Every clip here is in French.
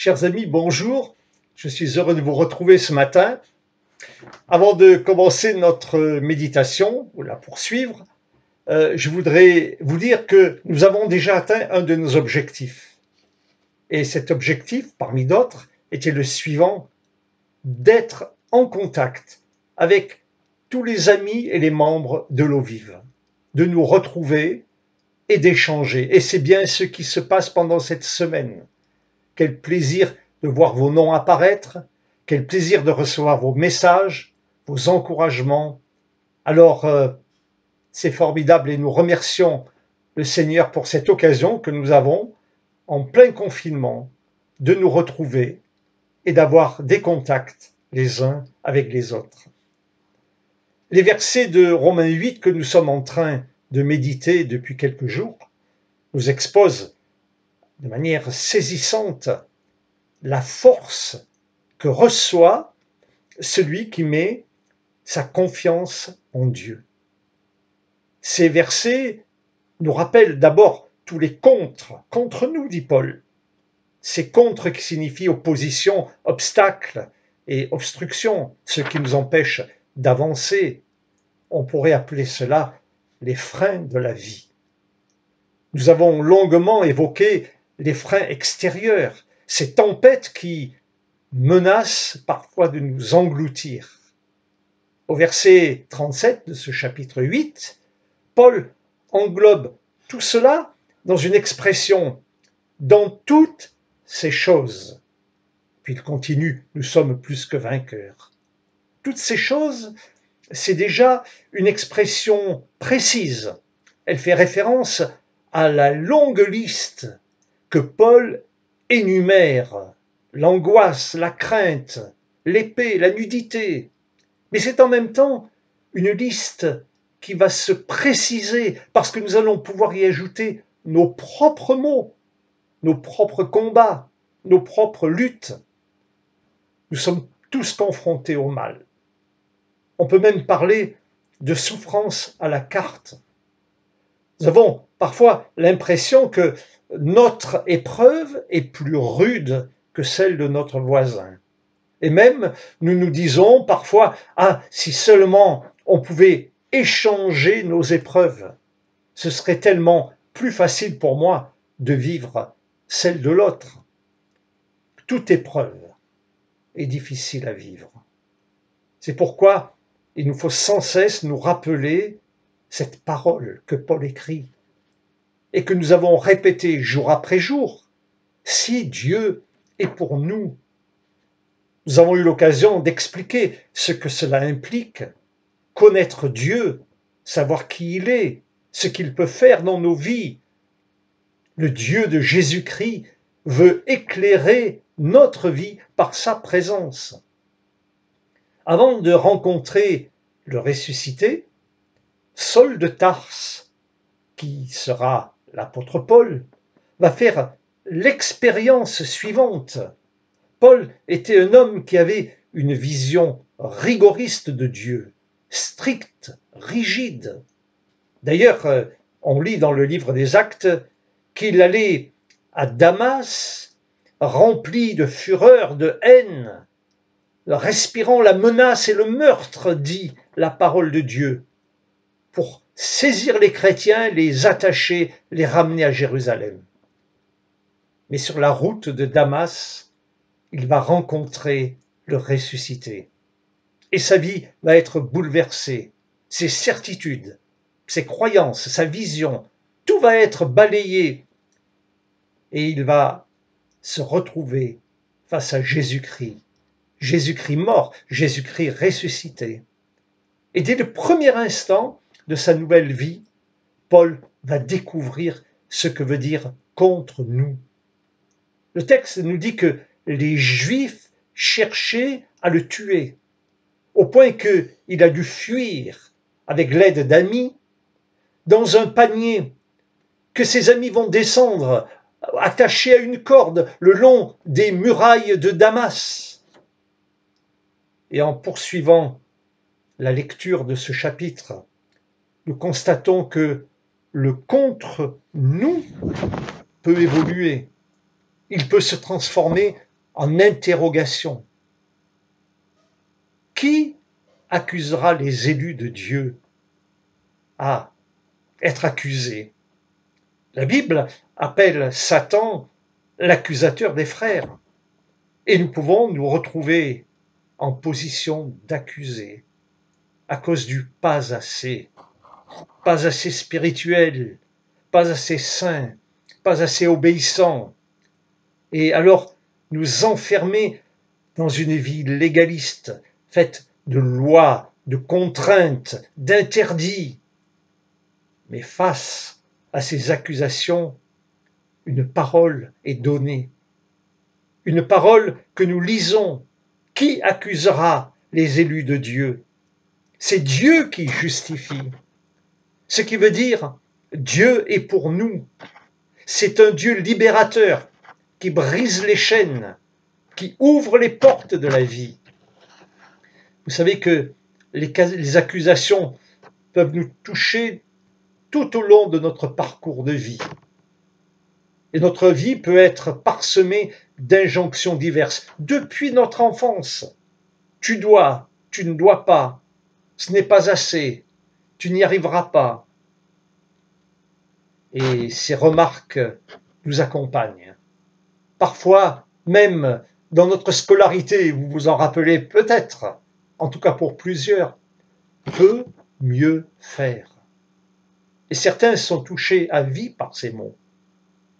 Chers amis, bonjour. Je suis heureux de vous retrouver ce matin. Avant de commencer notre méditation, ou la poursuivre, je voudrais vous dire que nous avons déjà atteint un de nos objectifs. Et cet objectif, parmi d'autres, était le suivant, d'être en contact avec tous les amis et les membres de l'eau vive, de nous retrouver et d'échanger. Et c'est bien ce qui se passe pendant cette semaine. Quel plaisir de voir vos noms apparaître, quel plaisir de recevoir vos messages, vos encouragements. Alors, c'est formidable et nous remercions le Seigneur pour cette occasion que nous avons, en plein confinement, de nous retrouver et d'avoir des contacts les uns avec les autres. Les versets de Romains 8 que nous sommes en train de méditer depuis quelques jours nous exposent de manière saisissante la force que reçoit celui qui met sa confiance en Dieu. Ces versets nous rappellent d'abord tous les contre nous, dit Paul. Ces contre qui signifient opposition, obstacle et obstruction, ce qui nous empêche d'avancer. On pourrait appeler cela les freins de la vie. Nous avons longuement évoqué les freins extérieurs, ces tempêtes qui menacent parfois de nous engloutir. Au verset 37 de ce chapitre 8, Paul englobe tout cela dans une expression « dans toutes ces choses ». Puis il continue « nous sommes plus que vainqueurs ». Toutes ces choses, c'est déjà une expression précise. Elle fait référence à la longue liste que Paul énumère, l'angoisse, la crainte, l'épée, la nudité. Mais c'est en même temps une liste qui va se préciser parce que nous allons pouvoir y ajouter nos propres maux, nos propres combats, nos propres luttes. Nous sommes tous confrontés au mal. On peut même parler de souffrance à la carte. Nous avons parfois l'impression que notre épreuve est plus rude que celle de notre voisin. Et même, nous nous disons parfois, ah, si seulement on pouvait échanger nos épreuves, ce serait tellement plus facile pour moi de vivre celle de l'autre. Toute épreuve est difficile à vivre. C'est pourquoi il nous faut sans cesse nous rappeler cette parole que Paul écrit et que nous avons répétée jour après jour. Si Dieu est pour nous, nous avons eu l'occasion d'expliquer ce que cela implique, connaître Dieu, savoir qui il est, ce qu'il peut faire dans nos vies. Le Dieu de Jésus-Christ veut éclairer notre vie par sa présence. Avant de rencontrer le ressuscité, Saul de Tarse, qui sera l'apôtre Paul, va faire l'expérience suivante. Paul était un homme qui avait une vision rigoriste de Dieu, stricte, rigide. D'ailleurs, on lit dans le livre des Actes qu'il allait à Damas, rempli de fureur, de haine, respirant la menace et le meurtre, dit la parole de Dieu, pour saisir les chrétiens, les attacher, les ramener à Jérusalem. Mais sur la route de Damas, il va rencontrer le ressuscité. Et sa vie va être bouleversée. Ses certitudes, ses croyances, sa vision, tout va être balayé. Et il va se retrouver face à Jésus-Christ. Jésus-Christ mort, Jésus-Christ ressuscité. Et dès le premier instant de sa nouvelle vie, Paul va découvrir ce que veut dire contre nous. Le texte nous dit que les Juifs cherchaient à le tuer, au point qu'il a dû fuir avec l'aide d'amis dans un panier que ses amis vont descendre, attachés à une corde le long des murailles de Damas. Et en poursuivant la lecture de ce chapitre, nous constatons que le contre nous peut évoluer. Il peut se transformer en interrogation. Qui accusera les élus de Dieu à être accusés? La Bible appelle Satan l'accusateur des frères. Et nous pouvons nous retrouver en position d'accusé à cause du pas assez spirituel, pas assez saint, pas assez obéissant. Et alors nous enfermer dans une vie légaliste, faite de lois, de contraintes, d'interdits. Mais face à ces accusations, une parole est donnée. Une parole que nous lisons. Qui accusera les élus de Dieu? C'est Dieu qui justifie. Ce qui veut dire, Dieu est pour nous. C'est un Dieu libérateur qui brise les chaînes, qui ouvre les portes de la vie. Vous savez que les accusations peuvent nous toucher tout au long de notre parcours de vie. Et notre vie peut être parsemée d'injonctions diverses depuis notre enfance. Tu dois, tu ne dois pas, ce n'est pas assez, tu n'y arriveras pas. Et ces remarques nous accompagnent. Parfois, même dans notre scolarité, vous vous en rappelez peut-être, en tout cas pour plusieurs, peut mieux faire. Et certains sont touchés à vie par ces mots.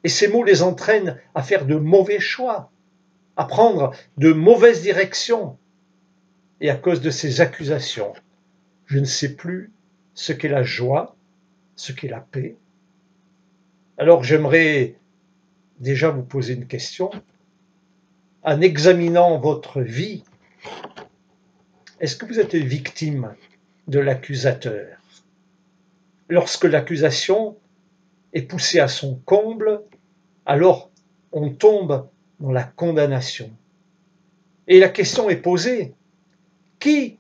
Et ces mots les entraînent à faire de mauvais choix, à prendre de mauvaises directions. Et à cause de ces accusations, je ne sais plus ce qu'est la joie, ce qu'est la paix. Alors j'aimerais déjà vous poser une question. En examinant votre vie, est-ce que vous êtes victime de l'accusateur? Lorsque l'accusation est poussée à son comble, alors on tombe dans la condamnation. Et la question est posée, qui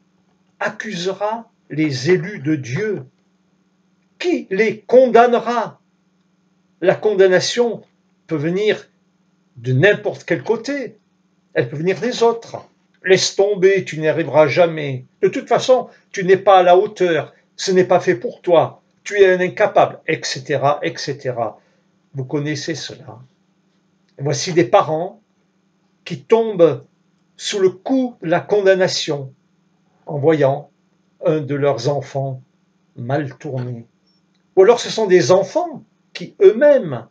accusera les élus de Dieu? Qui les condamnera? La condamnation peut venir de n'importe quel côté. Elle peut venir des autres. Laisse tomber, tu n'y arriveras jamais. De toute façon, tu n'es pas à la hauteur. Ce n'est pas fait pour toi. Tu es un incapable, etc., etc. Vous connaissez cela. Voici des parents qui tombent sous le coup de la condamnation en voyant un de leurs enfants mal tourné. Ou alors ce sont des enfants qui eux-mêmes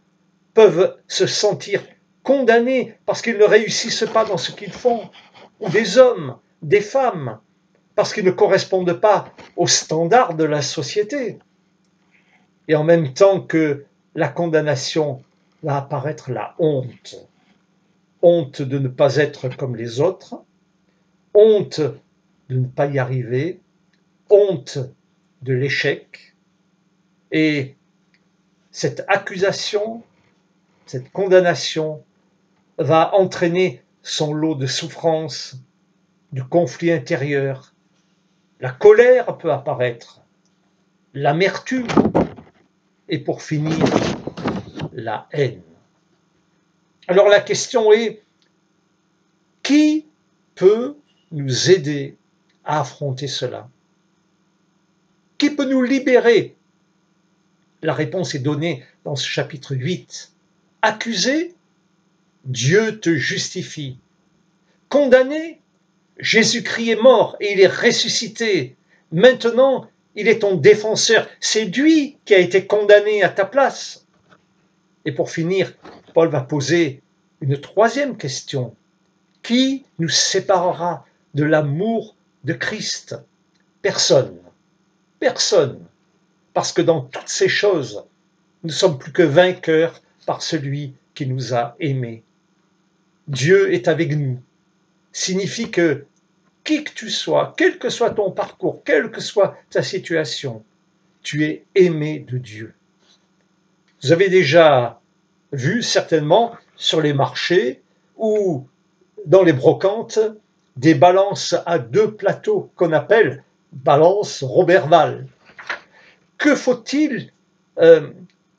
peuvent se sentir condamnés parce qu'ils ne réussissent pas dans ce qu'ils font. Ou des hommes, des femmes, parce qu'ils ne correspondent pas aux standards de la société. Et en même temps que la condamnation, va apparaître la honte. Honte de ne pas être comme les autres, honte de ne pas y arriver, honte de l'échec. Et cette accusation, cette condamnation va entraîner son lot de souffrances, de conflits intérieurs. La colère peut apparaître, l'amertume et pour finir, la haine. Alors la question est, qui peut nous aider à affronter cela? Qui peut nous libérer? La réponse est donnée dans ce chapitre 8. Accusé, Dieu te justifie. Condamné, Jésus-Christ est mort et il est ressuscité. Maintenant, il est ton défenseur. C'est lui qui a été condamné à ta place. Et pour finir, Paul va poser une troisième question. Qui nous séparera de l'amour de Christ? Personne. Personne. Parce que dans toutes ces choses, nous ne sommes plus que vainqueurs par celui qui nous a aimés. Dieu est avec nous. Signifie que qui que tu sois, quel que soit ton parcours, quelle que soit ta situation, tu es aimé de Dieu. Vous avez déjà vu certainement sur les marchés ou dans les brocantes des balances à deux plateaux qu'on appelle balance Roberval. Que faut-il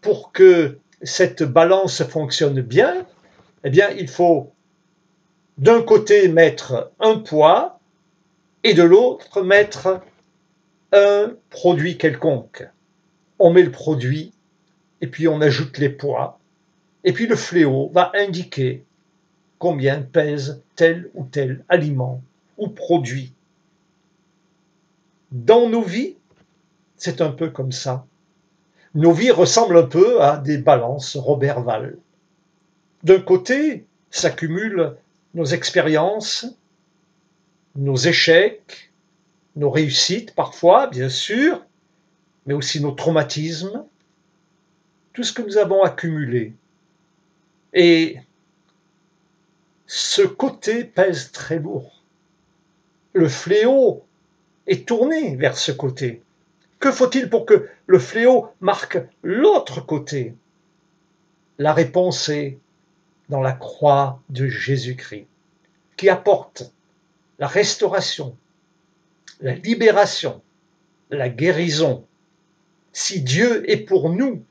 pour que cette balance fonctionne bien? Eh bien, il faut d'un côté mettre un poids et de l'autre mettre un produit quelconque. On met le produit et puis on ajoute les poids et puis le fléau va indiquer combien pèse tel ou tel aliment ou produit. Dans nos vies, c'est un peu comme ça. Nos vies ressemblent un peu à des balances Roberval. D'un côté s'accumulent nos expériences, nos échecs, nos réussites parfois, bien sûr, mais aussi nos traumatismes, tout ce que nous avons accumulé. Et ce côté pèse très lourd. Le fléau est tourné vers ce côté. Que faut-il pour que le fléau marque l'autre côté? La réponse est dans la croix de Jésus-Christ, qui apporte la restauration, la libération, la guérison. Si Dieu est pour nous,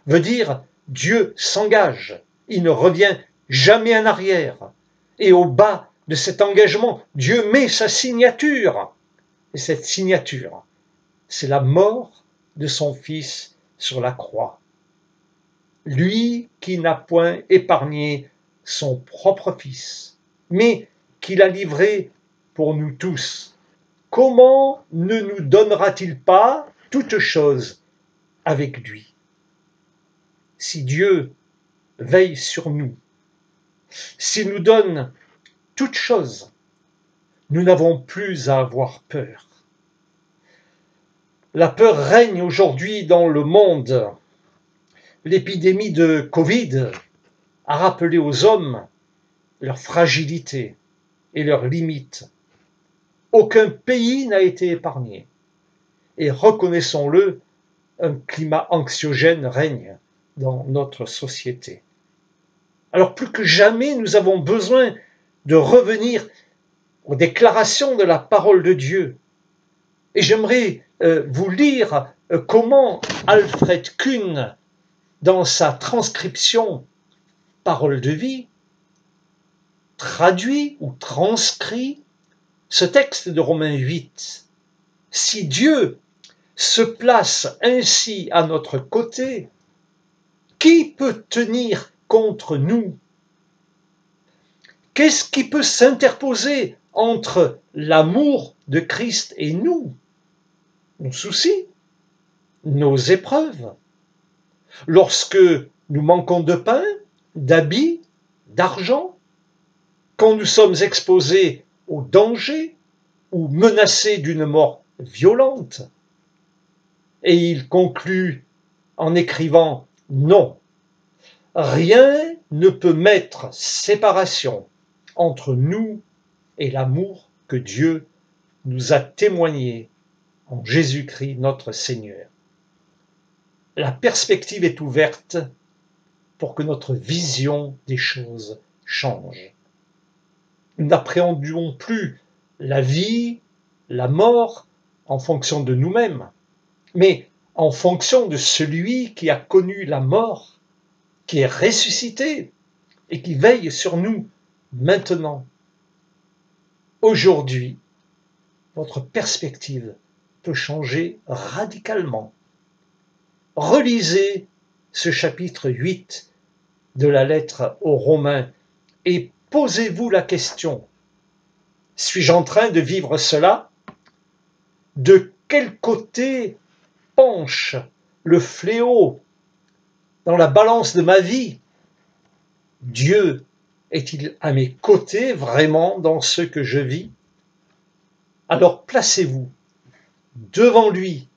veut dire Dieu s'engage, il ne revient jamais en arrière. Et au bas de cet engagement, Dieu met sa signature. Et cette signature, c'est la mort de son Fils sur la croix. Lui qui n'a point épargné son propre Fils, mais qui l'a livré pour nous tous. Comment ne nous donnera-t-il pas toutes choses avec lui? Si Dieu veille sur nous, s'il nous donne toutes choses, nous n'avons plus à avoir peur. La peur règne aujourd'hui dans le monde. L'épidémie de Covid a rappelé aux hommes leur fragilité et leurs limites. Aucun pays n'a été épargné. Et reconnaissons-le, un climat anxiogène règne dans notre société. Alors plus que jamais, nous avons besoin de revenir aux déclarations de la parole de Dieu. Et j'aimerais vous lire comment Alfred Kuhn, dans sa transcription Parole de vie, traduit ou transcrit ce texte de Romains 8. Si Dieu se place ainsi à notre côté, qui peut tenir contre nous? Qu'est-ce qui peut s'interposer entre l'amour de Christ et nous? Nos soucis, nos épreuves. Lorsque nous manquons de pain, d'habits, d'argent, quand nous sommes exposés au danger ou menacés d'une mort violente. Et il conclut en écrivant « Non, rien ne peut mettre séparation entre nous et l'amour que Dieu nous a témoigné en Jésus-Christ notre Seigneur. » La perspective est ouverte pour que notre vision des choses change. Nous n'appréhendons plus la vie, la mort en fonction de nous-mêmes, mais en fonction de celui qui a connu la mort, qui est ressuscité et qui veille sur nous maintenant. Aujourd'hui, votre perspective peut changer radicalement. Relisez ce chapitre 8 de la lettre aux Romains et posez-vous la question, suis-je en train de vivre cela? De quel côté penche le fléau dans la balance de ma vie? Dieu est-il à mes côtés vraiment dans ce que je vis? Alors placez-vous devant lui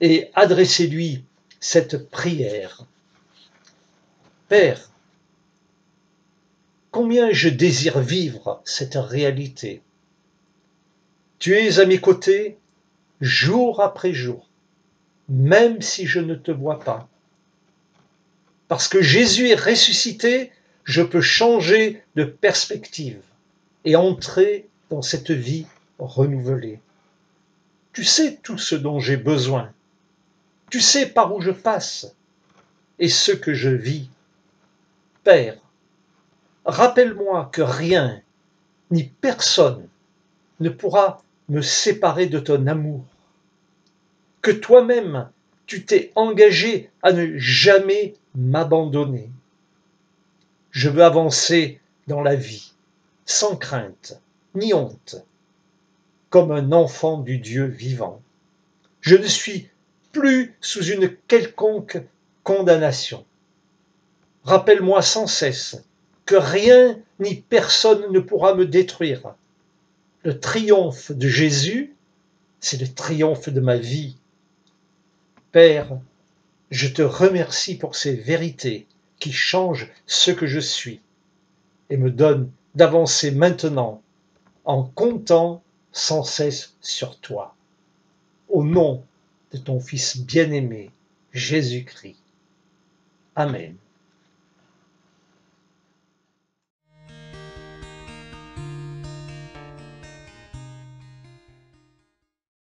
et adressez-lui cette prière. Père, combien je désire vivre cette réalité. Tu es à mes côtés jour après jour, même si je ne te vois pas. Parce que Jésus est ressuscité, je peux changer de perspective et entrer dans cette vie renouvelée. Tu sais tout ce dont j'ai besoin. Tu sais par où je passe et ce que je vis. Père, rappelle-moi que rien ni personne ne pourra me séparer de ton amour, que toi-même tu t'es engagé à ne jamais m'abandonner. Je veux avancer dans la vie, sans crainte ni honte, comme un enfant du Dieu vivant. Je ne suis plus sous une quelconque condamnation. Rappelle-moi sans cesse que rien ni personne ne pourra me détruire. Le triomphe de Jésus, c'est le triomphe de ma vie. Père, je te remercie pour ces vérités qui changent ce que je suis et me donnent d'avancer maintenant en comptant sans cesse sur toi. Au nom de ton Fils bien-aimé, Jésus-Christ. Amen.